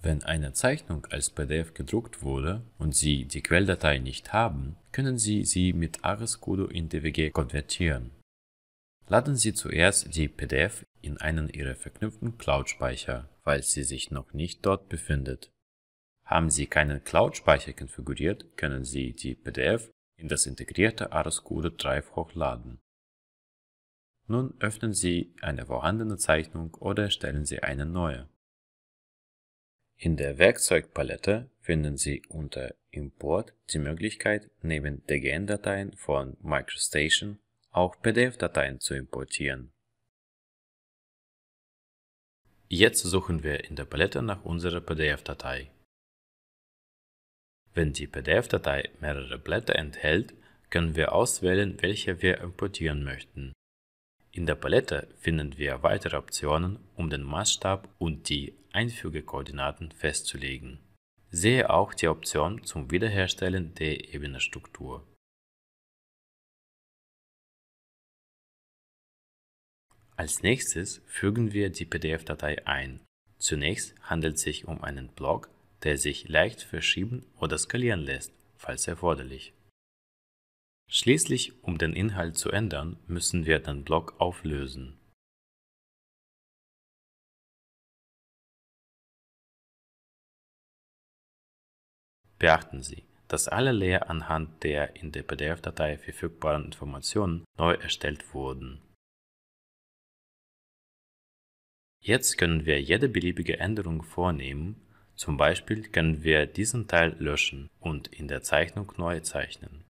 Wenn eine Zeichnung als PDF gedruckt wurde und Sie die Quelldatei nicht haben, können Sie sie mit AresCudo in DWG konvertieren. Laden Sie zuerst die PDF in einen Ihrer verknüpften Cloud-Speicher, falls sie sich noch nicht dort befindet. Haben Sie keinen Cloud-Speicher konfiguriert, können Sie die PDF in das integrierte AresCudo Drive hochladen. Nun öffnen Sie eine vorhandene Zeichnung oder erstellen Sie eine neue. In der Werkzeugpalette finden Sie unter Import die Möglichkeit, neben DGN-Dateien von MicroStation auch PDF-Dateien zu importieren. Jetzt suchen wir in der Palette nach unserer PDF-Datei. Wenn die PDF-Datei mehrere Blätter enthält, können wir auswählen, welche wir importieren möchten. In der Palette finden wir weitere Optionen, um den Maßstab und die Einfügekoordinaten festzulegen. Sehe auch die Option zum Wiederherstellen der Ebenenstruktur. Als nächstes fügen wir die PDF-Datei ein. Zunächst handelt es sich um einen Block, der sich leicht verschieben oder skalieren lässt, falls erforderlich. Schließlich, um den Inhalt zu ändern, müssen wir den Block auflösen. Beachten Sie, dass alle Layer anhand der in der PDF-Datei verfügbaren Informationen neu erstellt wurden. Jetzt können wir jede beliebige Änderung vornehmen, zum Beispiel können wir diesen Teil löschen und in der Zeichnung neu zeichnen.